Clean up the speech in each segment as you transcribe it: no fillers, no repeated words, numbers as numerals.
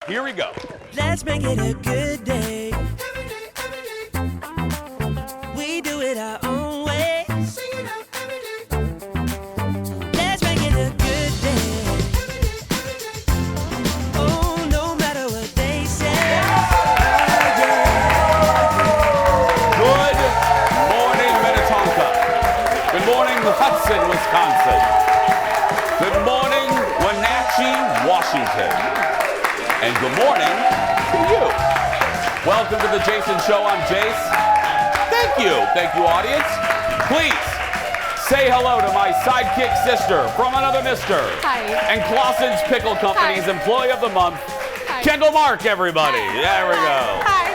Here we go. Let's make it a good day. We do it our own way. Let's make it a good day. Oh, no matter what they say. Good morning, Minnetonka. Good morning, Hudson, Wisconsin. Good morning, Wenatchee, Washington. And good morning to you. Welcome to the Jason Show. I'm Jace. Thank you, audience. Please say hello to my sidekick sister from another mister. Hi. And Clausen's Pickle Company's Hi. Employee of the Month, Hi. Kendall Mark, everybody. Hi. There we go. Hi.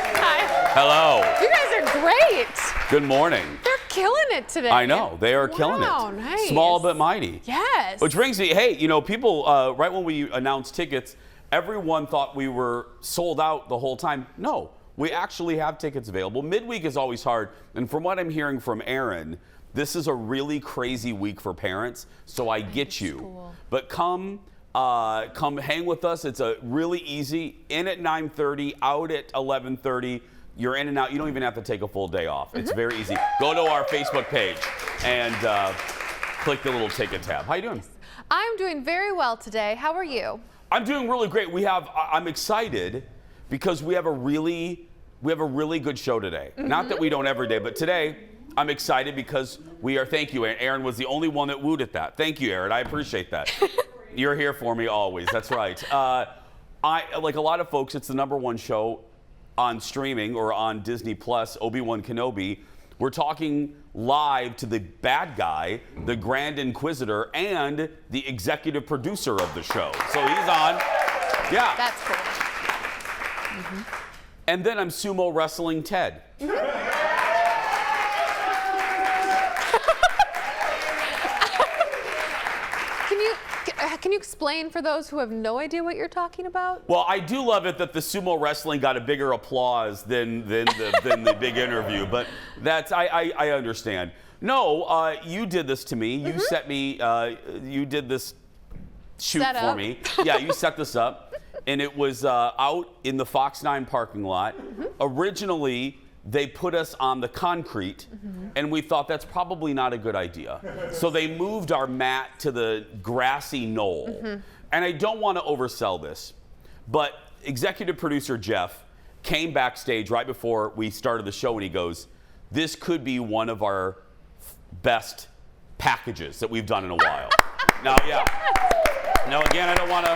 Hello. You guys are great. Good morning. They're killing it today. I know, they are killing it. Wow, nice. Small but mighty. Yes. Which brings me, hey, you know, people, right when we announced tickets, everyone thought we were sold out the whole time. No, we actually have tickets available. Midweek is always hard. And from what I'm hearing from Aaron, this is a really crazy week for parents. So I get you. Cool. But come hang with us. It's a really easy, in at 9:30, out at 11:30. You're in and out. You don't even have to take a full day off. It's very easy. Go to our Facebook page and click the little ticket tab. How you doing? I'm doing very well today. How are you? I'm doing really great. I'm excited because we have a really good show today. Not that we don't every day, but today I'm excited because thank you, Aaron. Aaron was the only one that wooed at that. Thank you, Aaron. I appreciate that. You're here for me always. That's right. Like a lot of folks, it's the #1 show on streaming or on Disney Plus, ObiWan Kenobi. We're talking live to the bad guy, the Grand Inquisitor, and the executive producer of the show. So he's on. Yeah. That's cool. And then I'm Sumo Wrestling Ted. Can you explain for those who have no idea what you're talking about? Well, I do love it that the Sumo Wrestling got a bigger applause than the big interview, but I understand. No, you did this to me. You set me. You did this shoot Set for up. me. Yeah, you set this up, and it was out in the Fox 9 parking lot. Originally, they put us on the concrete, and we thought that's probably not a good idea. So they moved our mat to the grassy knoll. And I don't want to oversell this, but executive producer Jeff came backstage right before we started the show, and he goes, "This could be one of our best packages that we've done in a while." Now, yeah. Now, again, I don't want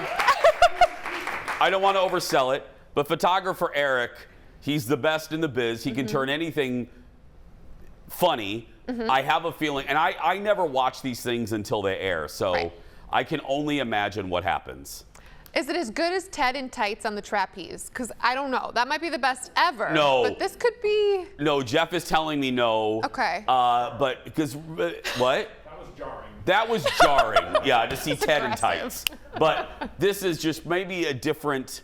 to oversell it, but photographer Eric, he's the best in the biz. He can turn anything funny. I have a feeling, and I never watch these things until they air, so Right. I can only imagine what happens. Is it as good as Ted in tights on the trapeze? Because I don't know. That might be the best ever. No. But this could be. No, Jeff is telling me no. Okay. But because what? That was jarring. Yeah, to see Ted in tights. But this is just maybe a different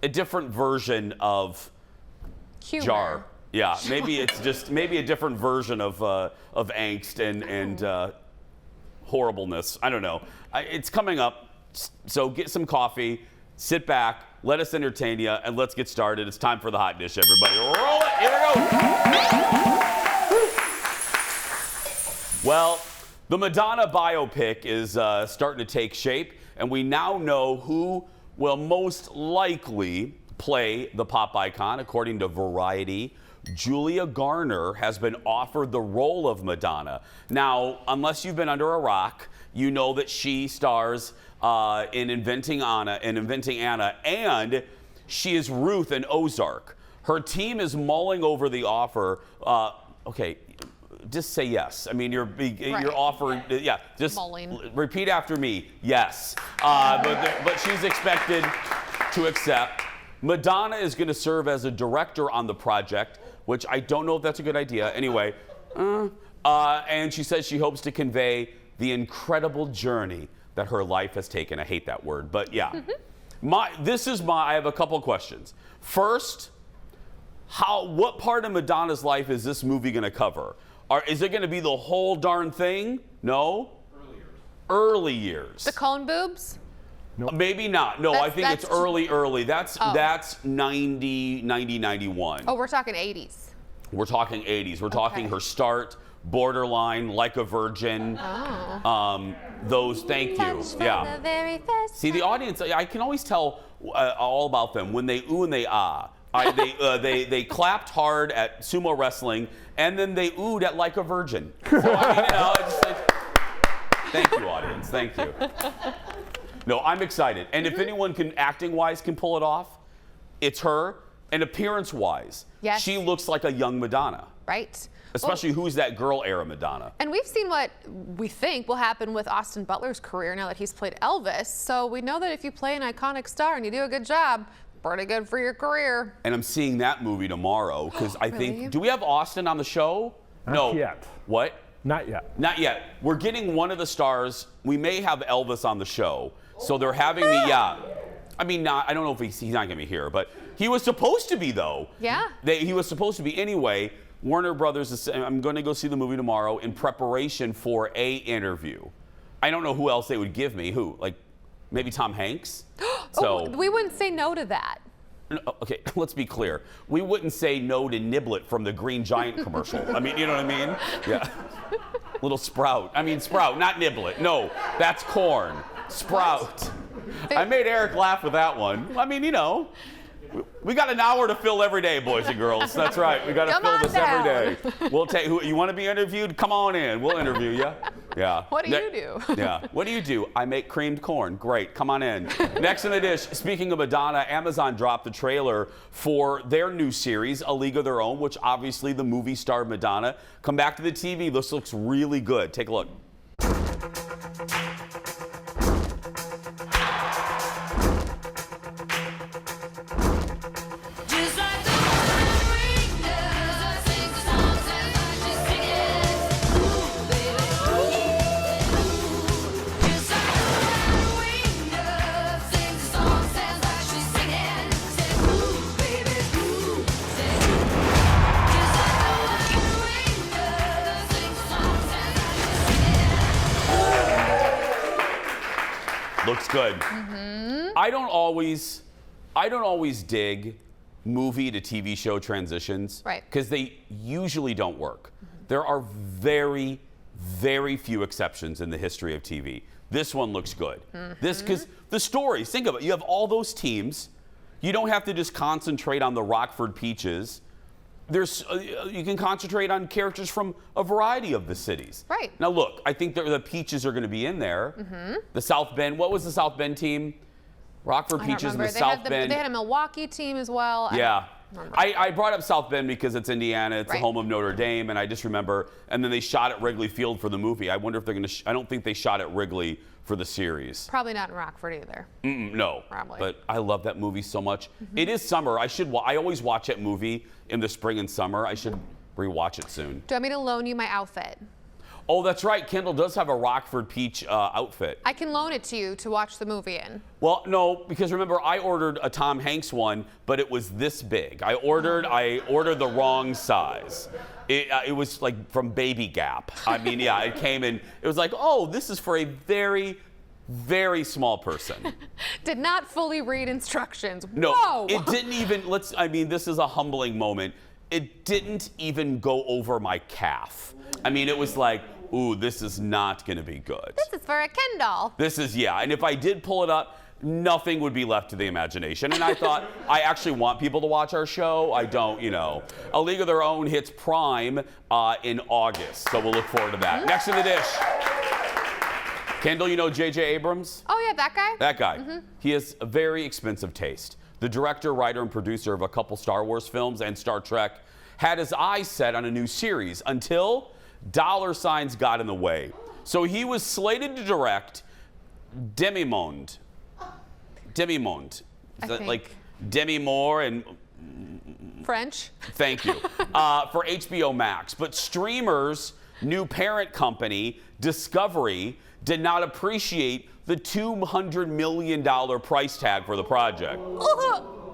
version of Humor. jar. Yeah, maybe it's just a different version of angst and horribleness. I don't know. It's coming up, so get some coffee, sit back, let us entertain you, and let's get started. It's time for the hot dish, everybody. Roll it. Here we go. Well, the Madonna biopic is starting to take shape, and we now know who will most likely play the pop icon. According to Variety, Julia Garner has been offered the role of Madonna. Now, unless you've been under a rock, you know that she stars in Inventing Anna, and she is Ruth in Ozark. Her team is mulling over the offer. Okay, just say yes. I mean, you're offering, yeah. Just Mulling. repeat after me. Yes, but she's expected to accept. Madonna is going to serve as a director on the project, which I don't know if that's a good idea. Anyway, and she says she hopes to convey the incredible journey that her life has taken. I hate that word, but yeah. I have a couple questions. First, what part of Madonna's life is this movie going to cover? Is it going to be the whole darn thing? No? Early years. The cone boobs? Maybe not. No, I think it's that's- early. That's 90, 91. Oh, we're talking 80s. We're talking 80s. We're talking her start, Borderline, Like a Virgin. Those, thank you. Yeah. The very first See, the audience, I can always tell all about them when they ooh and they ah. They clapped hard at Sumo Wrestling, and then they oohed at Like a Virgin. So, I mean, it's like, thank you, audience. Thank you. No, I'm excited. And if anyone can, acting-wise, can pull it off, it's her. And appearance-wise, Yes. she looks like a young Madonna. Right. Especially Who's That Girl era Madonna. And we've seen what we think will happen with Austin Butler's career now that he's played Elvis. So we know that if you play an iconic star and you do a good job, pretty good for your career. And I'm seeing that movie tomorrow because I Really? think, do we have Austin on the show? Not yet. What? Not yet. Not yet. We're getting one of the stars. We may have Elvis on the show. So they're having me, yeah. I mean, I don't know if he's not going to be here, but he was supposed to be, though. Yeah. He was supposed to be anyway. Warner Brothers is saying, I'm going to go see the movie tomorrow in preparation for a interview. I don't know who else they would give me. Who? Like, maybe Tom Hanks? Oh, we wouldn't say no to that. No, okay, let's be clear. We wouldn't say no to Niblet from the Green Giant commercial. I mean, you know what I mean? Yeah. Little Sprout. I mean, Sprout, not Niblet. No, that's corn. Sprout. I made Eric laugh with that one. I mean, you know, we got an hour to fill every day, boys and girls. That's right. We got to Come fill on this down. every day. We'll take. You want to be interviewed? Come on in. We'll interview you. Yeah. What do you do? Yeah. What do you do? I make creamed corn. Great. Come on in. Next in the dish, speaking of Madonna, Amazon dropped the trailer for their new series, A League of Their Own, which obviously the movie star Madonna. Come back to the TV. This looks really good. Take a look. Just like the rain does, sings the songs and she's singing. Ooh, baby, ooh. Just like the rain does, sings the songs and she's singing. Say, ooh, baby, ooh. Say, just like the rain does, sings the songs and she's singing. Looks good. I don't always dig movie to TV show transitions, Right. Because they usually don't work. There are very, very few exceptions in the history of TV. This one looks good. This, because the stories, think of it. You have all those teams. You don't have to just concentrate on the Rockford Peaches. There's, you can concentrate on characters from a variety of the cities. Right. Now look, I think the Peaches are going to be in there. The South Bend. What was the South Bend team? Rockford I don't Peaches and remember. the South Bend. They had a Milwaukee team as well. Yeah. remember. I brought up South Bend because it's Indiana, it's the Right. home of Notre Dame, and I just remember, and then they shot at Wrigley Field for the movie. I wonder if they're going to, I don't think they shot at Wrigley for the series. Probably not in Rockford either. No. Probably. But I love that movie so much. It is summer. I always watch that movie in the spring and summer. I should rewatch it soon. Do you want me to loan you my outfit? Oh, that's right. Kendall does have a Rockford Peach outfit. I can loan it to you to watch the movie in. Well, no, because remember, I ordered a Tom Hanks one, but it was this big. I ordered the wrong size. It was like from Baby Gap. I mean, yeah, it came in. It was like, oh, this is for a very, very small person. Did not fully read instructions. No, Whoa! it didn't even. I mean, this is a humbling moment. It didn't even go over my calf. I mean, it was like, ooh, this is not going to be good. This is for a Kendall. This is, yeah. And if I did pull it up, nothing would be left to the imagination. And I thought, I actually want people to watch our show. I don't, you know. A League of Their Own hits Prime in August. So we'll look forward to that. Next in the dish. Kendall, you know J.J. Abrams? Oh, yeah, that guy? That guy. He has a very expensive taste. The director, writer, and producer of a couple Star Wars films and Star Trek had his eyes set on a new series until dollar signs got in the way. So he was slated to direct Demi-Monde. Demi-Monde. Is that think. like Demi Moore and French. thank you. For HBO Max. But streamers' new parent company, Discovery, did not appreciate the $200 million price tag for the project.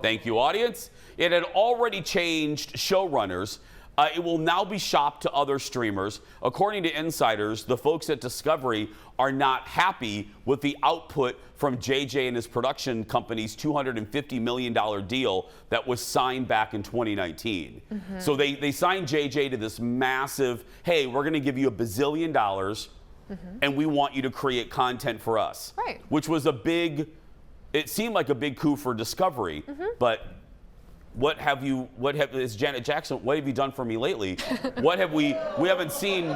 Thank you, audience. It had already changed showrunners It will now be shopped to other streamers. According to insiders, the folks at Discovery are not happy with the output from JJ and his production company's $250 million deal that was signed back in 2019. So they signed JJ to this massive, hey, we're going to give you $1 bazillion, and we want you to create content for us. Right. Which was it seemed like a big coup for Discovery, but is Janet Jackson, what have you done for me lately? We haven't seen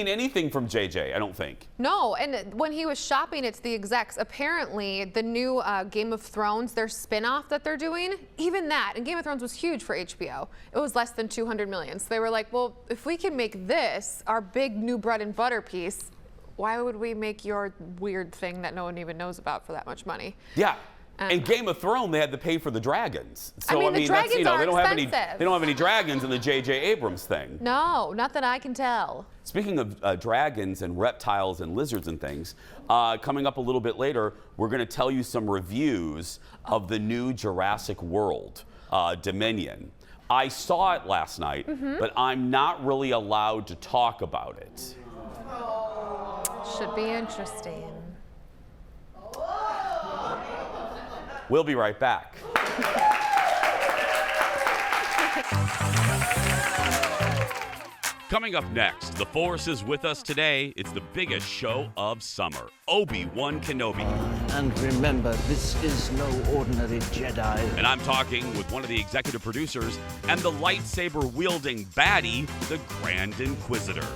anything from JJ, I don't think. No, and when he was shopping, it's the execs. Apparently, the new Game of Thrones, their spin-off that they're doing, even that, and Game of Thrones was huge for HBO. It was less than 200 million. So they were like, well, if we can make this our big new bread and butter piece, why would we make your weird thing that no one even knows about for that much money? Yeah. And Game of Thrones, they had to pay for the dragons. So I mean, the dragons they don't expensive. have any dragons in the J.J. Abrams thing. No, not that I can tell. Speaking of dragons and reptiles and lizards and things, coming up a little bit later, we're going to tell you some reviews of the new Jurassic World, Dominion. I saw it last night, but I'm not really allowed to talk about it. Should be interesting. We'll be right back. Coming up next, The Force is with us today. It's the biggest show of summer, ObiWan Kenobi. And remember, this is no ordinary Jedi. And I'm talking with one of the executive producers and the lightsaber-wielding baddie, the Grand Inquisitor.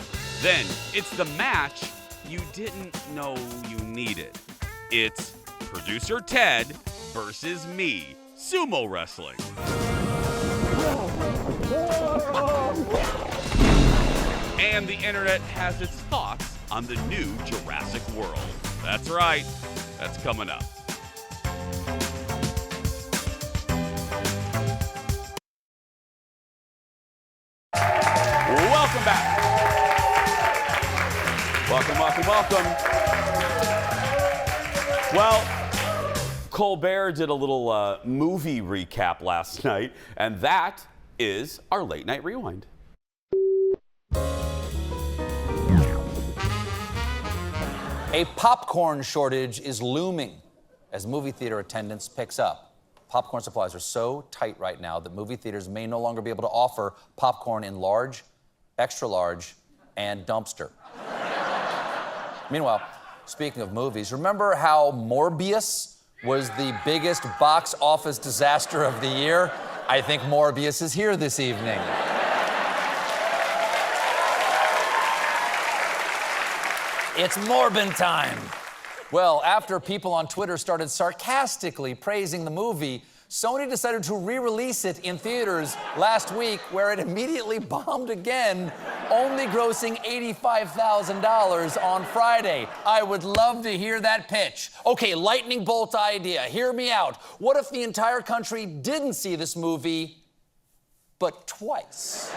Then, it's the match you didn't know you needed. It's Producer Ted versus me, Sumo Wrestling. And the internet has its thoughts on the new Jurassic World. That's right, that's coming up. Welcome back. Welcome. Well, Colbert did a little movie recap last night, and that is our late night rewind. A popcorn shortage is looming as movie theater attendance picks up. Popcorn supplies are so tight right now that movie theaters may no longer be able to offer popcorn in large, extra large, and dumpster. Meanwhile, speaking of movies, remember how Morbius was the biggest box office disaster of the year? I think Morbius is here this evening. It's Morbin time. Well, after people on Twitter started sarcastically praising the movie, Sony decided to re-release it in theaters last week, where it immediately bombed again, only grossing $85,000 on Friday. I would love to hear that pitch. Okay, lightning bolt idea. Hear me out. What if the entire country didn't see this movie, but twice?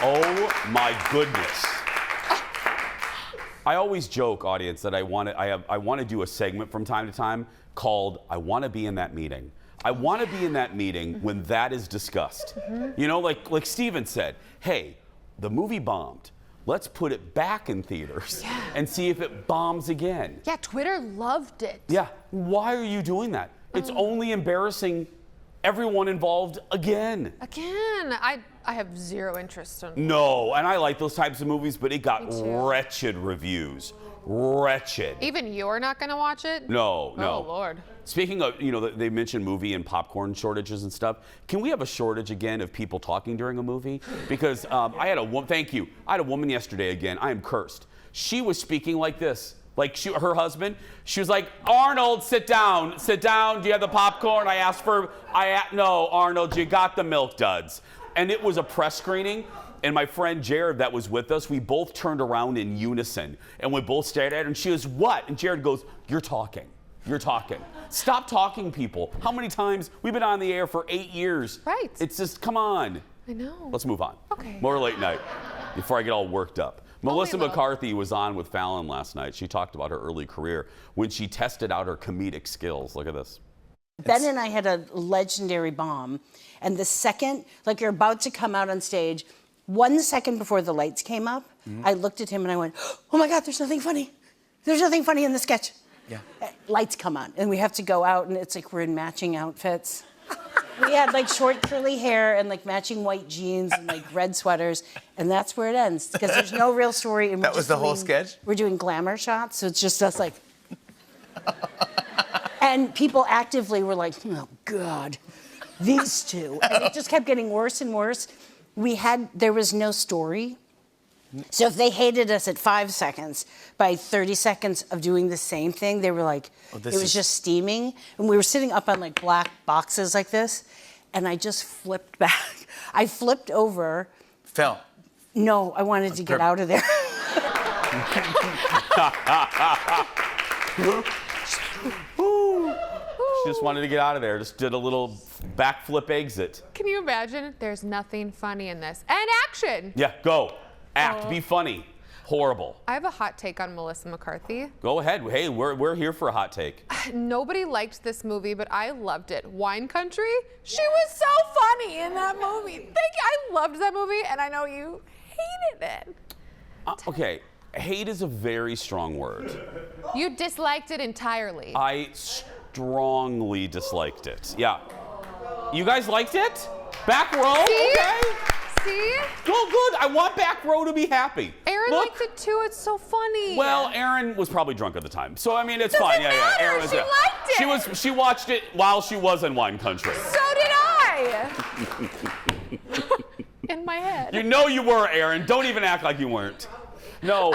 Oh my goodness. I always joke, audience, that I want to do a segment from time to time called I Want to Be in That Meeting. I want to be in that meeting when that is discussed. You know, like Steven said, hey, the movie bombed. Let's put it back in theaters and see if it bombs again. Yeah, Twitter loved it. Yeah, why are you doing that? It's only embarrassing everyone involved again. Again, I have zero interest in. No, and I like those types of movies, but it got wretched reviews. Wretched. Even you're not gonna watch it? No. Oh Lord. Speaking of, you know, they mentioned movie and popcorn shortages and stuff. Can we have a shortage again of people talking during a movie? Because I had a woman yesterday again. I am cursed. She was speaking like this. Like her husband, she was like, Arnold, sit down. Do you have the popcorn? No, Arnold, you got the Milk Duds. And it was a press screening. And my friend Jared that was with us, we both turned around in unison. And we both stared at her and she goes, what? And Jared goes, you're talking. Stop talking, people. How many times? We've been on the air for 8 years. Right. It's just, come on. I know. Let's move on. Okay. More late night before I get all worked up. Melissa little. McCarthy was on with Fallon last night. She talked about her early career when she tested out her comedic skills. Look at this. Ben and I had a legendary bomb, and the second, like you're about to come out on stage, 1 second before the lights came up, I looked at him and I went, "Oh my God, there's nothing funny. There's nothing funny in the sketch." Yeah. Lights come on, and we have to go out, and it's like we're in matching outfits. We had like short curly hair and like matching white jeans and like red sweaters, and that's where it ends because there's no real story. And That was the whole sketch? We're doing glamour shots, so it's just us like. And people actively were like, "Oh God, these two," and it just kept getting worse and worse. There was no story. So if they hated us at 5 seconds, by 30 seconds of doing the same thing, they were like, it was just steaming. And we were sitting up on like black boxes like this, and I just flipped back. I flipped over. Fell. No, I wanted to get out of there. She just wanted to get out of there. Just did a little backflip exit. Can you imagine? There's nothing funny in this. And action! Yeah, go. Act. Be funny. Horrible. I have a hot take on Melissa McCarthy. Go ahead. Hey, we're here for a hot take. Nobody liked this movie, but I loved it. Wine Country? She was so funny in that movie. Thank you. I loved that movie, and I know you hated it. Okay, hate is a very strong word. You disliked it entirely. I strongly disliked it. Yeah. You guys liked it? Back row? See? Okay. See? Go good. I want back row to be happy. Aaron Look. liked it too. It's so funny. Well, Aaron was probably drunk at the time, so I mean it's fine. Yeah, matter. Aaron was She there. liked it. She watched it while she was in Wine Country. So did I. In my head. You know you were, Aaron. Don't even act like you weren't. No,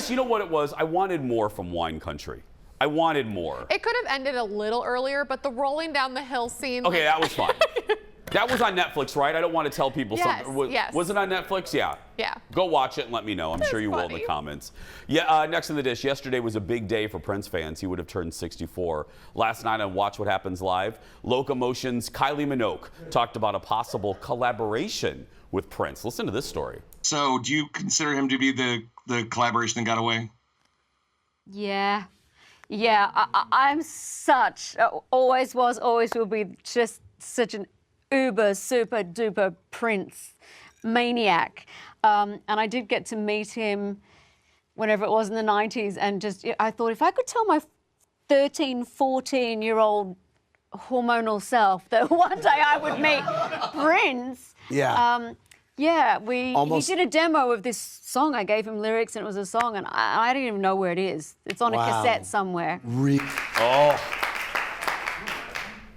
you know what it was? I wanted more from Wine Country. I wanted more. It could have ended a little earlier, but the rolling down the hill scene. Okay, that was fine. That was on Netflix, right? I don't want to tell people Yes, something. yes. Was it on Netflix? Yeah. Yeah. Go watch it and let me know. I'm sure you will in the funny. comments. Yeah. Next in the dish. Yesterday was a big day for Prince fans. He would have turned 64. Last night on Watch What Happens Live, Locomotion's Kylie Minogue talked about a possible collaboration with Prince. Listen to this story. So, do you consider him to be the collaboration that got away? Yeah. Yeah, I'm such, always was, always will be just such an uber, super duper Prince maniac. And I did get to meet him whenever it was in the 90s. And just, I thought if I could tell my 13, 14-year-old hormonal self that one day I would meet Prince. Yeah. Yeah, he Almost- did a demo of this song. I gave him lyrics and it was a song, and I don't even know where it is. It's on a cassette somewhere. Oh.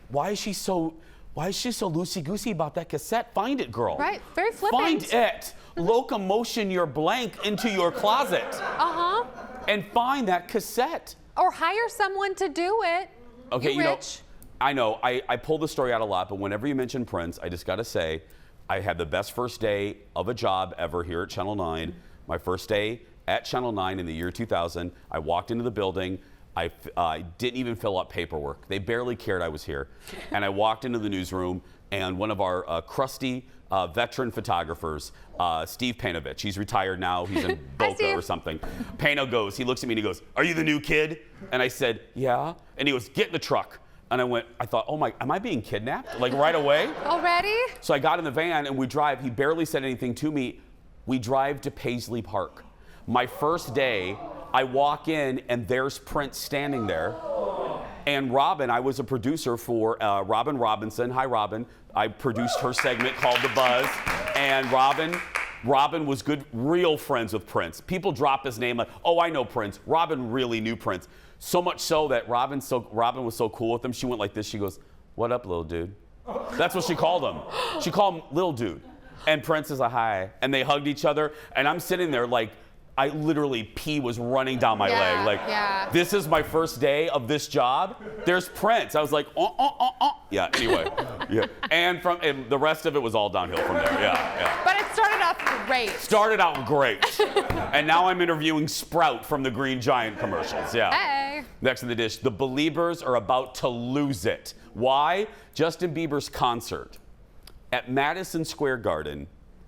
Why is she so loosey-goosey about that cassette? Find it, girl. Right, very flippant. Find it. Locomotion your blank into your closet. Uh-huh. And find that cassette. Or hire someone to do it. Okay, You you know, rich. I know, I pull the story out a lot, but whenever you mention Prince, I just gotta say, I had the best first day of a job ever here at Channel 9. My first day at Channel 9 in the year 2000. I walked into the building. I didn't even fill out paperwork. They barely cared I was here. And I walked into the newsroom, and one of our crusty veteran photographers, Steve Panovich, he's retired now, he's in Boca Steve. or something. Pano he looks at me and he goes, "Are you the new kid?" And I said, "Yeah." And he goes, "Get in the truck." And I thought, oh my, am I being kidnapped? Like right away? Already? So I got in the van and we drive. He barely said anything to me. We drive to Paisley Park. My first day, I walk in and there's Prince standing there. And Robin, I was a producer for Robin Robinson. Hi, Robin. I produced her segment called The Buzz. And Robin was good, real friends with Prince. People drop his name like, oh, I know Prince. Robin really knew Prince. So much so that Robin was so cool with him, she went like this. She goes, "What up, little dude?" That's what she called him. She called him little dude. And Prince is like, "Hi." And they hugged each other. And I'm sitting there like, I literally, pee was running down my leg. Like, this is my first day of this job. There's Prince. I was like, Yeah, anyway. Yeah. And the rest of it was all downhill from there. Yeah. But it started off great. Started out great. And now I'm interviewing Sprout from the Green Giant commercials. Yeah. Hey. Next in the dish, the Beliebers are about to lose it. Why? Justin Bieber's concert at Madison Square Garden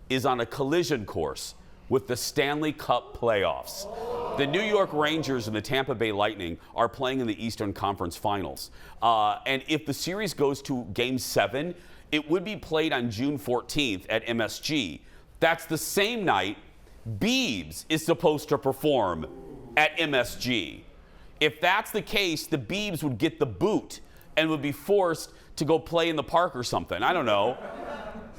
is on a collision course with the Stanley Cup playoffs. The New York Rangers and the Tampa Bay Lightning are playing in the Eastern Conference Finals. And if the series goes to Game 7, it would be played on June 14th at MSG. That's the same night Biebs is supposed to perform at MSG. If that's the case, the Biebs would get the boot and would be forced to go play in the park or something. I don't know.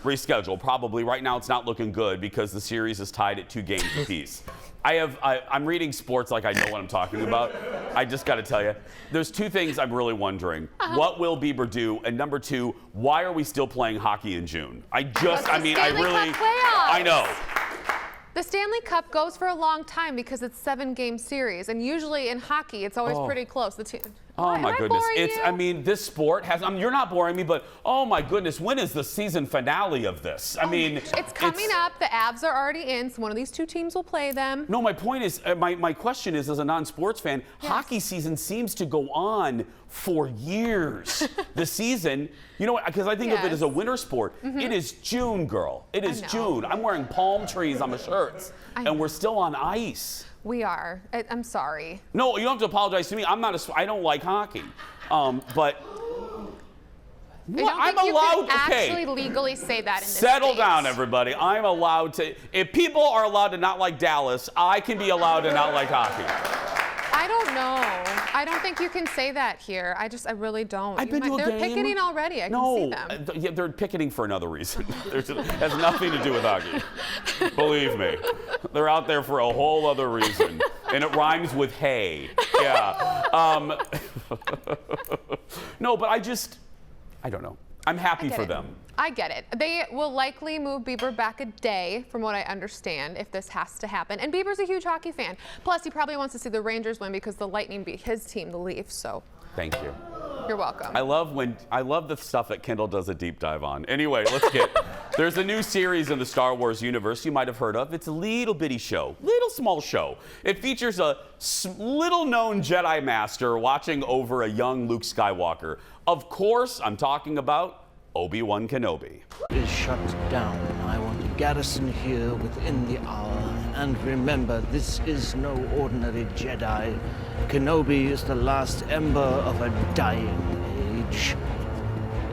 Reschedule, probably. Right now it's not looking good because the series is tied at 2 games apiece. I'm reading sports like I know what I'm talking about. I just got to tell you, there's 2 things I'm really wondering. What will Bieber do? And number 2, why are we still playing hockey in June? I know. The Stanley Cup goes for a long time because it's 7-game series, and usually in hockey, it's always pretty close. Oh my goodness! I mean, this sport has. You're not boring me, but oh my goodness, when is the season finale of this? It's coming up. The Avs are already in, so one of these 2 teams will play them. No, my point is, my question is, as a non-sports fan, hockey season seems to go on for years. The season, you know what? Because I think of it as a winter sport. It is June, girl. It is June. I'm wearing palm trees on my shirts, and we're still on ice. We are. I'm sorry. No, you don't have to apologize to me. I don't like hockey, but I'm allowed. You can actually legally say that in this Settle state. down, everybody. I'm allowed to. If people are allowed to not like Dallas, I can be allowed to not like hockey. I don't know. I don't think you can say that here. I really don't. I've been to a game. They're picketing already. I can see them. Yeah, they're picketing for another reason. It has nothing to do with hockey. Believe me. They're out there for a whole other reason. And it rhymes with hay. Yeah. No, but I don't know. I'm happy for them. I get it. They will likely move Bieber back a day, from what I understand, if this has to happen. And Bieber's a huge hockey fan. Plus, he probably wants to see the Rangers win because the Lightning beat his team, the Leafs. So, thank you. You're welcome. I love the stuff that Kendall does a deep dive on. Anyway, there's a new series in the Star Wars universe you might have heard of. It's a little bitty show, little small show. It features a little known Jedi Master watching over a young Luke Skywalker. Of course, I'm talking about ObiWan Kenobi. Is shut down. I want to garrison here within the hour. And remember, this is no ordinary Jedi. Kenobi is the last ember of a dying age.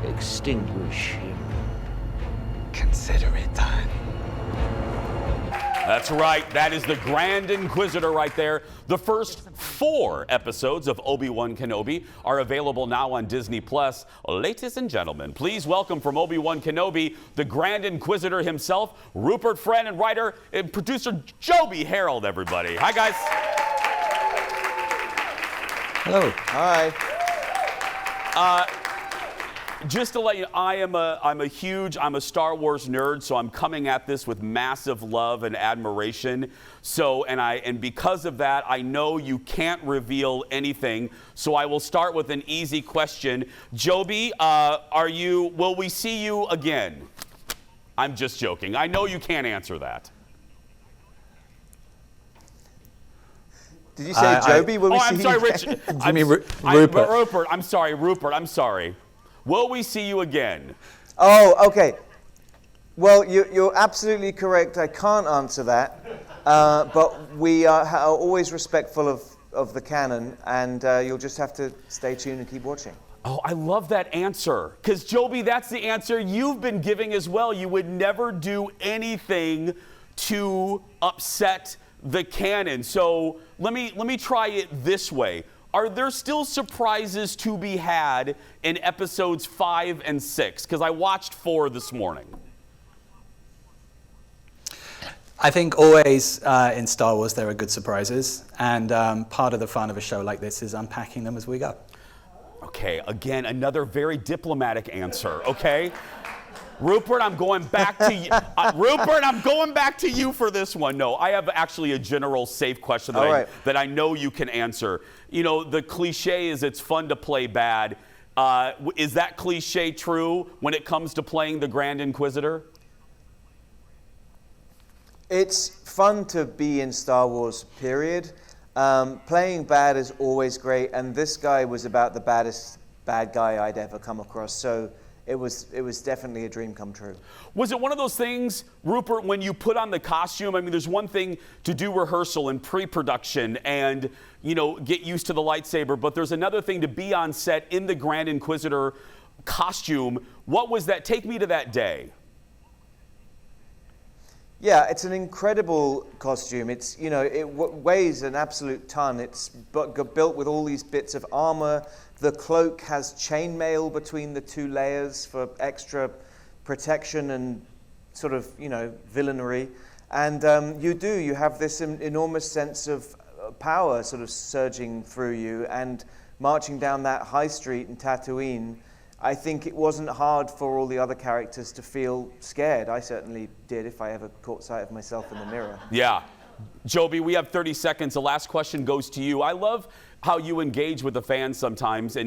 Extinguish him. Consider it done. That's right. That is the Grand Inquisitor right there. The first 4 episodes of ObiWan Kenobi are available now on Disney+. Ladies and gentlemen, please welcome from ObiWan Kenobi, the Grand Inquisitor himself, Rupert Friend, and writer and producer Joby Harold, everybody. Hi, guys. Hello. Hi. Just to let you know, I'm a Star Wars nerd, so I'm coming at this with massive love and admiration. So, and because of that, I know you can't reveal anything. So I will start with an easy question. Joby, will we see you again? I'm just joking. I know you can't answer that. Did you say Joby? Will we see I'm sorry, you Rich. I mean Rupert. Rupert, I'm sorry, Rupert, I'm sorry. Will we see you again? Oh, okay. Well, you're absolutely correct. I can't answer that. But we are always respectful of the canon, and you'll just have to stay tuned and keep watching. Oh, I love that answer. Because, Joby, that's the answer you've been giving as well. You would never do anything to upset the canon. So let me try it this way. Are there still surprises to be had in episodes 5 and 6? Because I watched 4 this morning. I think always in Star Wars there are good surprises, and part of the fun of a show like this is unpacking them as we go. Okay, again, another very diplomatic answer, okay? Rupert, I'm going back to you. Rupert, I'm going back to you for this one. No, I have actually a general safe question that I know you can answer. You know, the cliche is it's fun to play bad. Is that cliche true when it comes to playing the Grand Inquisitor? It's fun to be in Star Wars, period. Playing bad is always great, and this guy was about the baddest bad guy I'd ever come across. So it was definitely a dream come true. Was it one of those things, Rupert, when you put on the costume? I mean, there's one thing to do rehearsal and pre-production and, you know, get used to the lightsaber, but there's another thing to be on set in the Grand Inquisitor costume. What was that? Take me to that day. Yeah, it's an incredible costume. It's, you know, it weighs an absolute ton. It's built with all these bits of armor. The cloak has chainmail between the two layers for extra protection and sort of, you know, villainy. And you have this enormous sense of power sort of surging through you. And marching down that high street in Tatooine, I think it wasn't hard for all the other characters to feel scared. I certainly did if I ever caught sight of myself in the mirror. Yeah. Joby, we have 30 seconds. The last question goes to you. I love how you engage with the fans sometimes,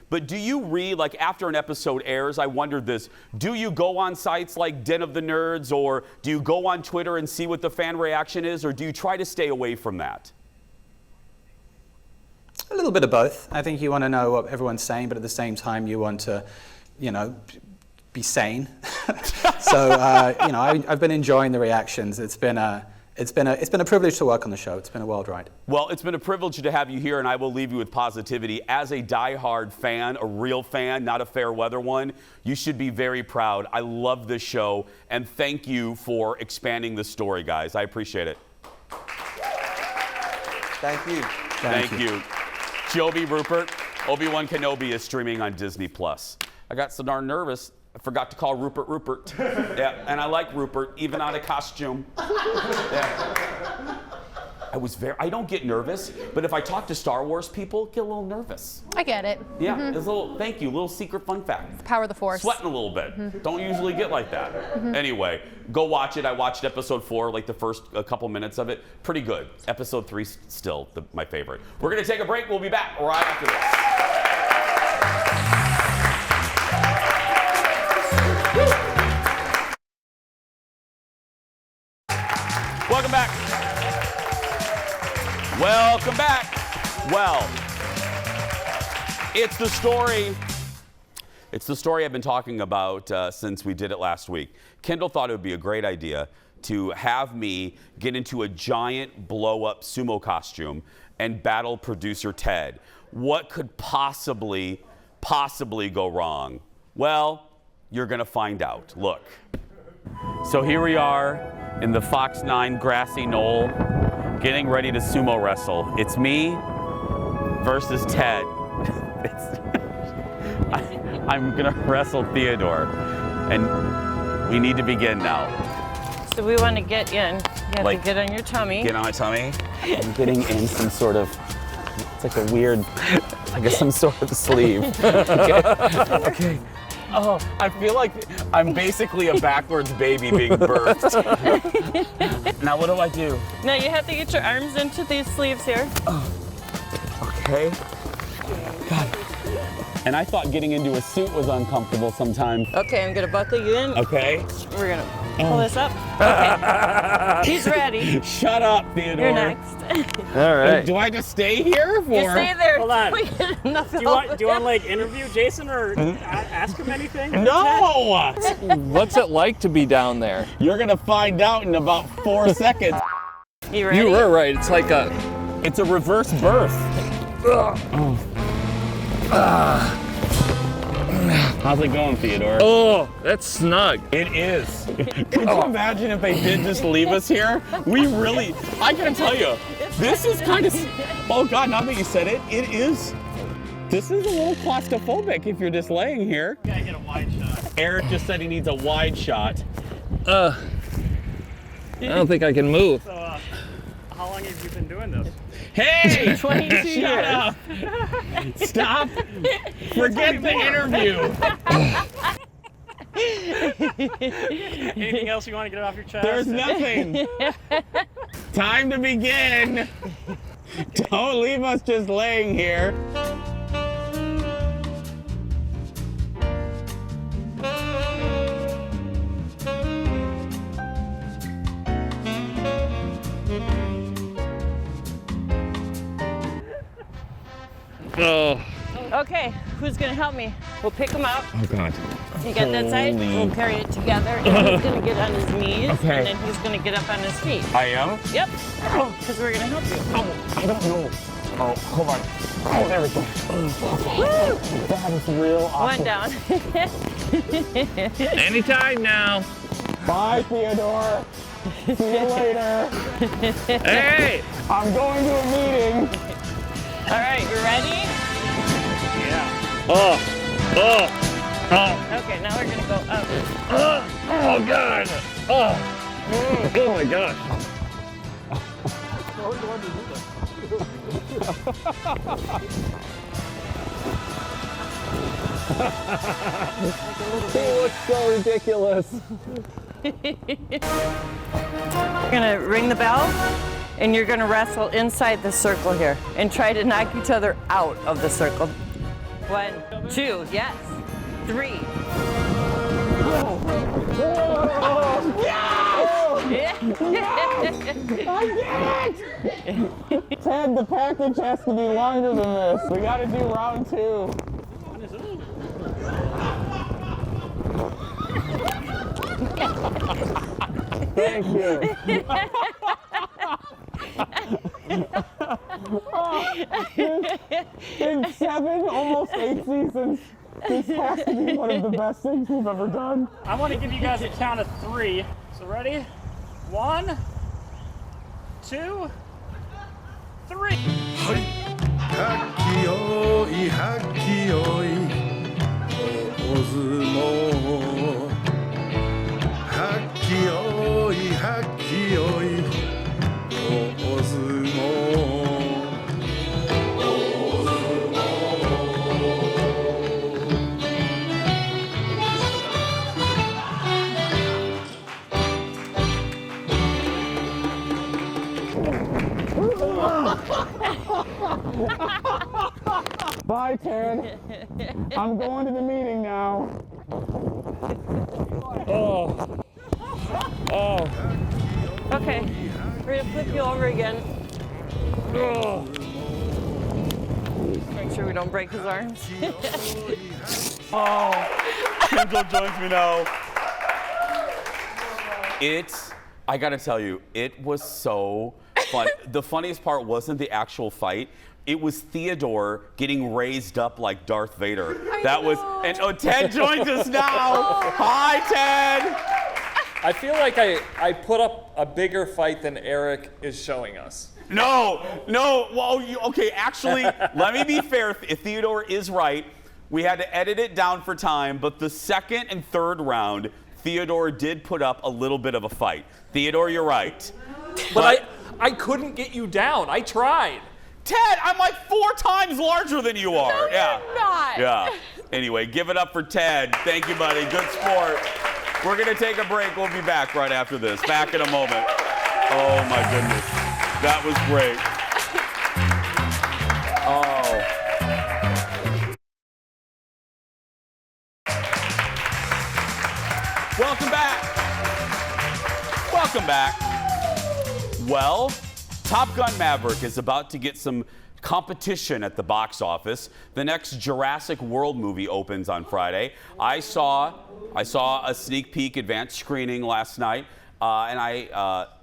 but do you read, like after an episode airs, I wondered this, do you go on sites like Den of the Nerds, or do you go on Twitter and see what the fan reaction is, or do you try to stay away from that? A little bit of both. I think you want to know what everyone's saying, but at the same time, you want to, you know, be sane. So, you know, I've been enjoying the reactions. It's been a privilege to work on the show. It's been a wild ride. Well, it's been a privilege to have you here, and I will leave you with positivity. As a diehard fan, a real fan, not a fair weather one, you should be very proud. I love this show, and thank you for expanding the story, guys. I appreciate it. Thank you. Thank you. Joby, Rupert, ObiWan Kenobi is streaming on Disney+. I got so darn nervous, I forgot to call Rupert Rupert. Yeah, and I like Rupert, even out of costume. Yeah. I don't get nervous, but if I talk to Star Wars people, get a little nervous. I get it. Yeah, it's a little, thank you, little secret fun fact. Power of the Force. Sweating a little bit. Don't usually get like that. Anyway, go watch it. I watched episode 4, like the first couple minutes of it. Pretty good. Episode 3 still my favorite. We're gonna take a break. We'll be back right after this. Welcome back. Welcome back. Well, it's the story I've been talking about since we did it last week. Kendall thought it would be a great idea to have me get into a giant blow-up sumo costume and battle producer Ted. What could possibly go wrong? Well, you're gonna find out. Look. So here we are in the Fox 9 grassy knoll, getting ready to sumo wrestle. It's me versus Ted. I'm gonna wrestle Theodore, and we need to begin now. So we want to get in. You have Like, to get on your tummy. Get on my tummy. I'm getting in some sort of, it's like a weird, like some sort of sleeve. Okay. Okay. Oh, I feel like I'm basically a backwards baby being birthed. Now what do I do? Now you have to get your arms into these sleeves here. Okay. God. And I thought getting into a suit was uncomfortable sometimes. Okay, I'm gonna buckle you in. Okay. We're gonna pull this up. Okay. He's ready. Shut up, Theodore. You're next. All right. Do I just stay here for? You stay there. Hold on. We get enough Do you want to like interview Jason or ask him anything? No! What's it like to be down there? You're gonna find out in about 4 seconds. You ready? You were right. It's like a. It's a reverse birth. How's it going, Theodore? Oh, that's snug. It is. Could you imagine if they did just leave us here? We really, I gotta tell you, this is kind of, oh God, now that you said it, it is, this is a little claustrophobic if you're just laying here. Gotta get a wide shot. Eric just said he needs a wide shot. I don't think I can move. So, how long have you been doing this? Hey! 22 Shut years. up! Stop! Forget the interview! Anything else you want to get off your chest? There's nothing. Time to begin. Don't leave us just laying here. Oh. Okay, who's gonna help me? We'll pick him up. Oh God. You get that side? We'll carry it together. And he's gonna get on his knees, Okay. and then he's gonna get up on his feet. I am? Yep. Because we're gonna help you. I don't know. Oh, hold on. Oh, there we go. That is real awesome. One down. Anytime now. Bye, Theodore. See you later. Hey, I'm going to a meeting. All right, you ready? Yeah. Okay, now we're gonna go up. Oh God. Oh my gosh. He looks so ridiculous. You're gonna ring the bell, and you're gonna wrestle inside the circle here, and try to knock each other out of the circle. 1, 2, yes. 3. Ted, the package has to be longer than this. We gotta do round 2. Thank you. In 7, almost 8 seasons, this has to be one of the best things we've ever done. I want to give you guys a count of 3. So ready? 1, 2, 3. はっきよいはっきよい大相撲はっきよいはっきよい大相撲Bye, Ted. I'm going to the meeting now. Oh. Oh. Okay, we're gonna flip you over again. Oh. Make sure we don't break his arms. Oh, Kendall joins me now. I gotta tell you, it was so fun. The funniest part wasn't the actual fight. It was Theodore getting raised up like Darth Vader. Ted joins us now. Hi, Ted. I feel like I put up a bigger fight than Eric is showing us. No. Well, okay, actually, let me be fair. If Theodore is right, we had to edit it down for time, but the second and third round, Theodore did put up a little bit of a fight. Theodore, you're right. But I couldn't get you down. I tried. Ted, I'm like 4 times larger than you are. No, yeah. you're not. Yeah. Anyway, give it up for Ted. Thank you, buddy. Good sport. We're going to take a break. We'll be back right after this. Back in a moment. Oh, my goodness. That was great. Oh. Welcome back. Welcome back. Well, Top Gun Maverick is about to get some competition at the box office. The next Jurassic World movie opens on Friday. I saw a sneak peek advanced screening last night, and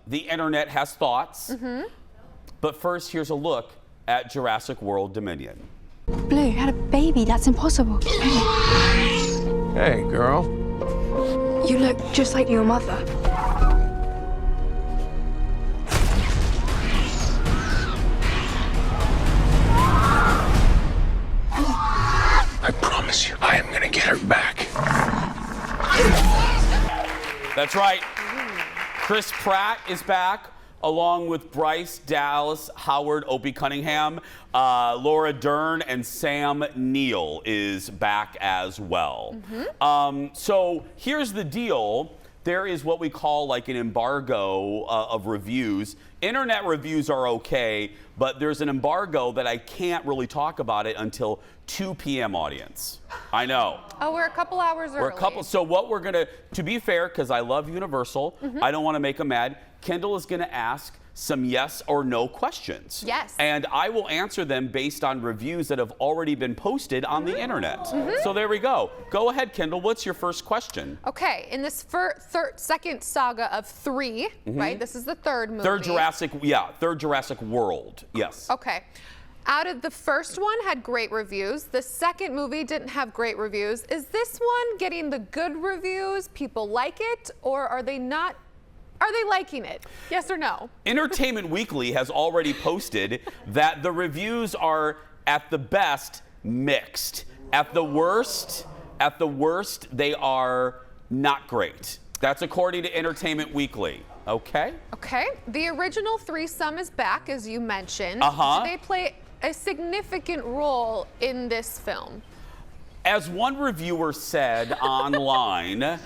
the internet has thoughts. But first, here's a look at Jurassic World Dominion. Blue had a baby. That's impossible. Hey, girl. You look just like your mother. I promise you, I am gonna get her back. That's right. Chris Pratt is back, along with Bryce Dallas Howard, Opie Cunningham, Laura Dern, and Sam Neill is back as well. So here's the deal. There is what we call like an embargo of reviews. Internet reviews are okay, but there's an embargo that I can't really talk about it until 2 p.m. audience. I know. Oh, we're a couple hours early. So what we're gonna, to be fair, because I love Universal, I don't want to make them mad. Kendall is gonna ask some yes or no questions. Yes. And I will answer them based on reviews that have already been posted on the internet. So there we go. Go ahead, Kendall. What's your first question? Okay, in this second saga of 3, right? This is the third movie. Third Jurassic World. Yes. Okay. Out of the first one had great reviews. The second movie didn't have great reviews. Is this one getting the good reviews? People like it, or are they not? Are they liking it? Yes or no? Entertainment Weekly has already posted that the reviews are at the best mixed. At the worst, they are not great. That's according to Entertainment Weekly. Okay? Okay. The original threesome is back, as you mentioned. Uh-huh. Do they play a significant role in this film? As one reviewer said online,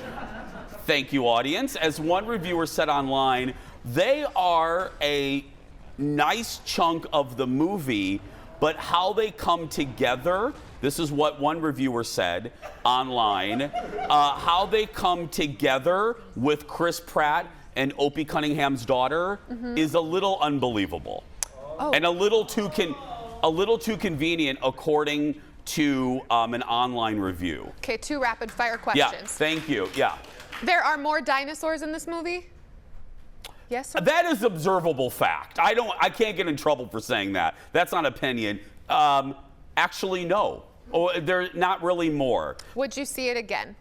thank you, audience. As one reviewer said online, they are a nice chunk of the movie, but how they come together, this is what one reviewer said online, how they come together with Chris Pratt and Opie Cunningham's daughter is a little unbelievable. And a little too convenient according to an online review. Okay, 2 rapid fire questions. Yeah, thank you. Yeah. There are more dinosaurs in this movie? Yes or no? That is observable fact. I can't get in trouble for saying that. That's not opinion. Actually, no. Oh, there's not really more. Would you see it again?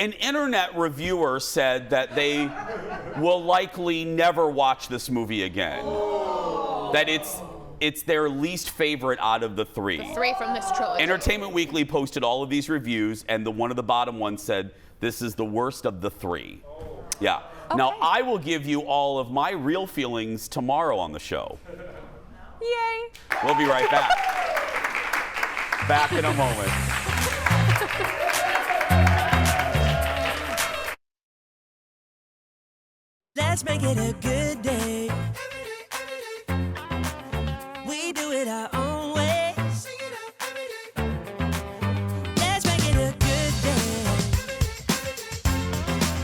An internet reviewer said that they will likely never watch this movie again. That it's their least favorite out of the 3. The 3 from this trilogy. Entertainment Weekly posted all of these reviews, and one of the bottom ones said this is the worst of the 3. Yeah. Okay. Now I will give you all of my real feelings tomorrow on the show. Yay. We'll be right back. Back in a moment. Let's make it a good day. We do it our own way. Let's make it a good day.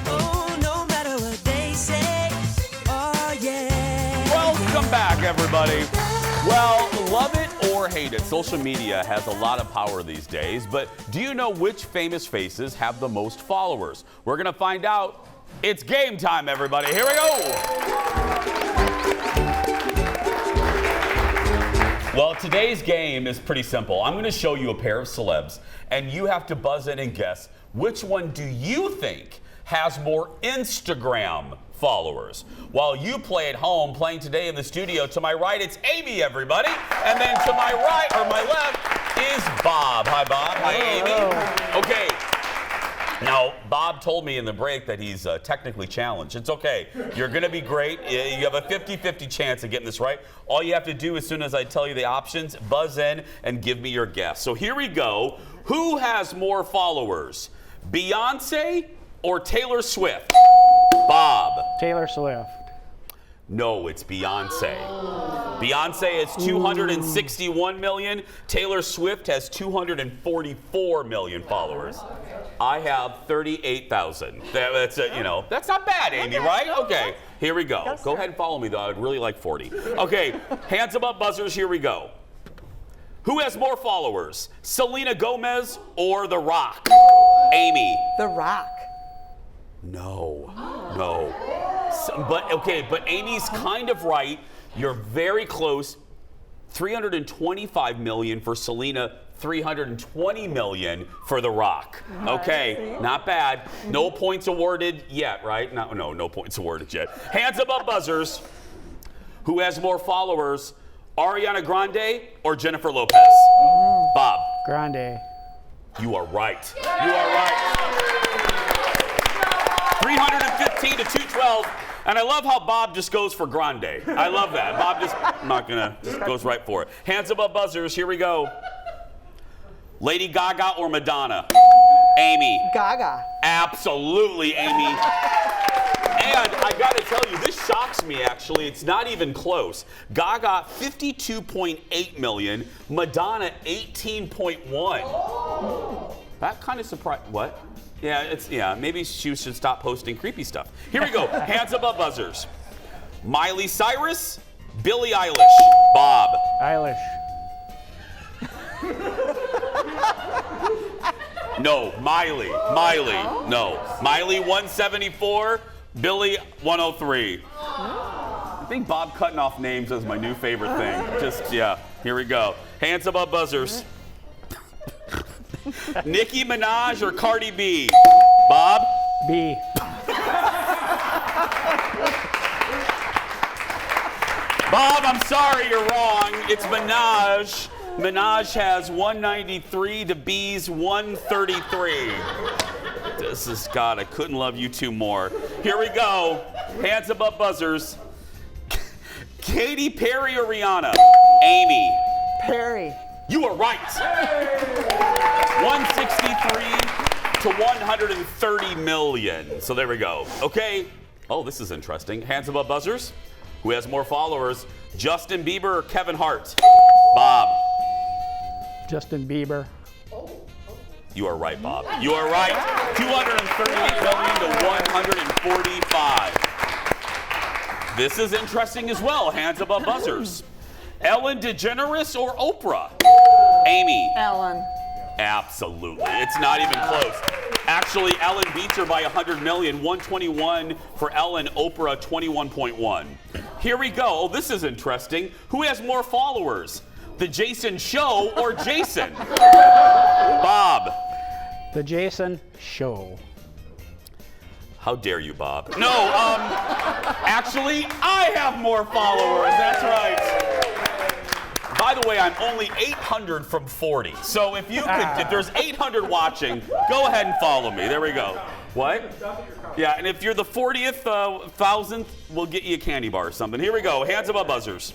Oh, no matter what they say. Oh, yeah. Welcome back, everybody. Well, love it or hate it, social media has a lot of power these days, but do you know which famous faces have the most followers? We're going to find out. It's game time, everybody. Here we go. Well, today's game is pretty simple. I'm going to show you a pair of celebs, and you have to buzz in and guess which one do you think has more Instagram followers. While you play at home, playing today in the studio, to my right, it's Amy, everybody. And then to my right, or my left, is Bob. Hi, Bob. Hi, Amy. Okay. Now, Bob told me in the break that he's technically challenged. It's okay. You're going to be great. You have a 50-50 chance of getting this right. All you have to do as soon as I tell you the options, buzz in and give me your guess. So here we go. Who has more followers, Beyonce or Taylor Swift? Bob. Taylor Swift. No, it's Beyonce. Beyonce has 261 million. Taylor Swift has 244 million followers. I have 38,000. That's that's not bad, Amy, right? Okay, here we go. Go ahead and follow me, though. I'd really like 40. Okay, hands above buzzers. Here we go. Who has more followers, Selena Gomez or The Rock? Amy. The Rock. No. But Amy's kind of right. You're very close. 325 million for Selena, 320 million for The Rock. Okay, not bad. No points awarded yet, right? No points awarded yet. Hands above buzzers. Who has more followers, Ariana Grande or Jennifer Lopez? Bob. Grande. You are right. 315 to 212. And I love how Bob just goes for Grande. I love that. Bob just goes right for it. Hands above buzzers. Here we go. Lady Gaga or Madonna? Amy. Gaga. Absolutely, Amy. And I got to tell you, this shocks me, actually. It's not even close. Gaga, 52.8 million. Madonna, 18.1. That kind of surprised. What? Yeah, maybe she should stop posting creepy stuff. Here we go. Hands above buzzers. Miley Cyrus, Billie Eilish. Bob. Eilish. No, Miley. No. Miley 174, Billie 103. I think Bob cutting off names is my new favorite thing. Here we go. Hands above buzzers. Nicki Minaj or Cardi B? Bob? B. Bob, I'm sorry, you're wrong. It's Minaj. Minaj has 193 to B's 133. This is, God, I couldn't love you two more. Here we go. Hands above buzzers. Katy Perry or Rihanna? Amy. Perry. You are right. 163 to 130 million. So there we go. Okay. Oh, this is interesting. Hands above buzzers. Who has more followers? Justin Bieber or Kevin Hart? Bob. Justin Bieber. You are right, Bob. You are right. 238 million to 145. This is interesting as well. Hands above buzzers. Ellen DeGeneres or Oprah? Amy. Ellen. Absolutely. It's not even close. Actually, Ellen beats her by 100 million. 121 for Ellen, Oprah 21.1. Here we go. Oh, this is interesting. Who has more followers? The Jason Show or Jason? Bob. The Jason Show. How dare you, Bob? No, actually, I have more followers. That's right. By the way, I'm only 800 from 40. So if there's 800 watching, go ahead and follow me. There we go. What? Yeah, and if you're the 40th, 1000th, we'll get you a candy bar or something. Here we go. Hands above buzzers.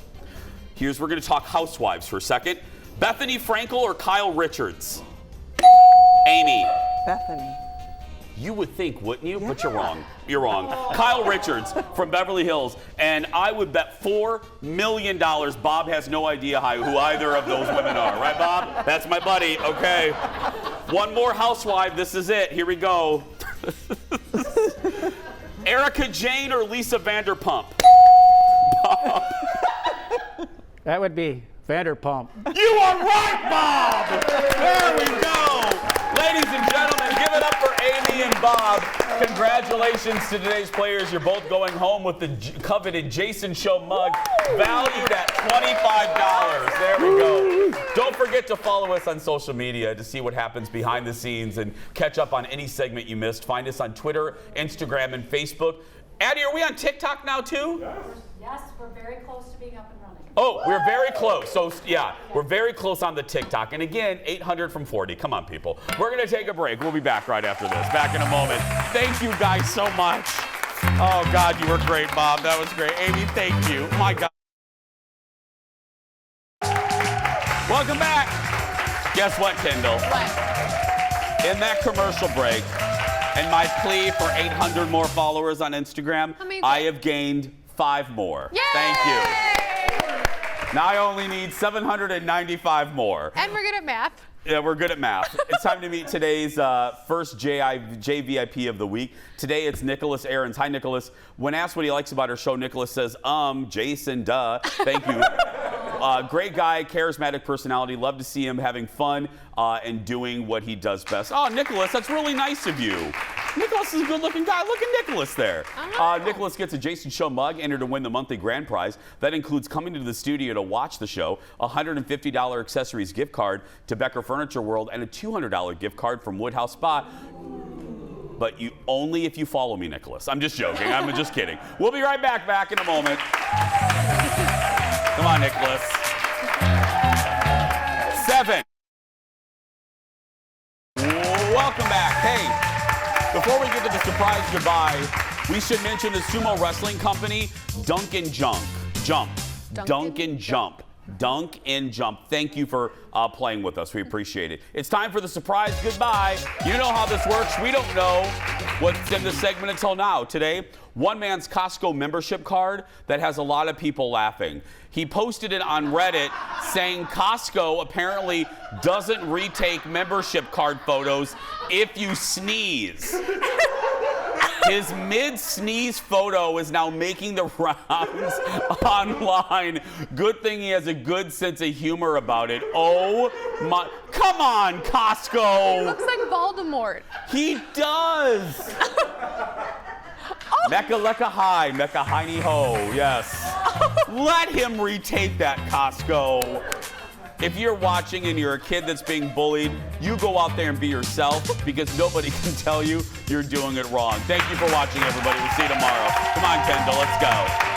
We're going to talk housewives for a second. Bethany Frankel or Kyle Richards? Amy. Bethany. You would think, wouldn't you? But you're wrong. You're wrong. Kyle Richards from Beverly Hills, and I would bet $4 million Bob has no idea who either of those women are. Right, Bob? That's my buddy. Okay. One more housewife. This is it. Here we go. Erica Jane or Lisa Vanderpump? Bob. That would be Vanderpump. You are right, Bob! There we go! Ladies and gentlemen, give it up for Amy and Bob. Congratulations to today's players. You're both going home with the coveted Jason Show mug, valued at $25. There we go. Don't forget to follow us on social media to see what happens behind the scenes and catch up on any segment you missed. Find us on Twitter, Instagram, and Facebook. Addie, are we on TikTok now, too? Yes, we're very close to being up and running. Oh, we're very close. So, yeah, we're very close on the TikTok. And again, 800 from 40. Come on, people. We're going to take a break. We'll be back right after this. Back in a moment. Thank you guys so much. Oh, God, you were great, Bob. That was great. Amy, thank you. My God. Welcome back. Guess what, Kendall? What? In that commercial break, and my plea for 800 more followers on Instagram, I have gained 5 more. Yay! Thank you. Now I only need 795 more. And we're good at math. Yeah, we're good at math. It's time to meet today's first JVIP of the week. Today it's Nicholas Ahrens. Hi, Nicholas. When asked what he likes about our show, Nicholas says, Jason, duh. Thank you. Great guy, charismatic personality. Love to see him having fun and doing what he does best. Oh, Nicholas, that's really nice of you. Nicholas is a good-looking guy. Look at Nicholas there. Nicholas gets a Jason Show mug, entered to win the monthly grand prize. That includes coming to the studio to watch the show, a $150 accessories gift card to Becker Furniture World, and a $200 gift card from Woodhouse Spa. But you only if you follow me, Nicholas. I'm just joking. I'm just kidding. We'll be right back in a moment. Come on, Nicholas. 7. Welcome back. Hey, before we get to the surprise goodbye, we should mention the Sumo Wrestling Company, Dunk and Jump. dunk and jump. Thank you for playing with us. We appreciate it. It's time for the surprise goodbye. You know how this works. We don't know what's in the segment until now. Today, one man's Costco membership card that has a lot of people laughing. He posted it on Reddit saying Costco apparently doesn't retake membership card photos if you sneeze. His mid-sneeze photo is now making the rounds online. Good thing he has a good sense of humor about it. Oh my, come on, Costco. He looks like Voldemort. He does. Mecca lecca hi, Mecca hiney ho, yes. Let him retake that, Costco. If you're watching and you're a kid that's being bullied, you go out there and be yourself because nobody can tell you you're doing it wrong. Thank you for watching, everybody. We'll see you tomorrow. Come on, Kendall, let's go.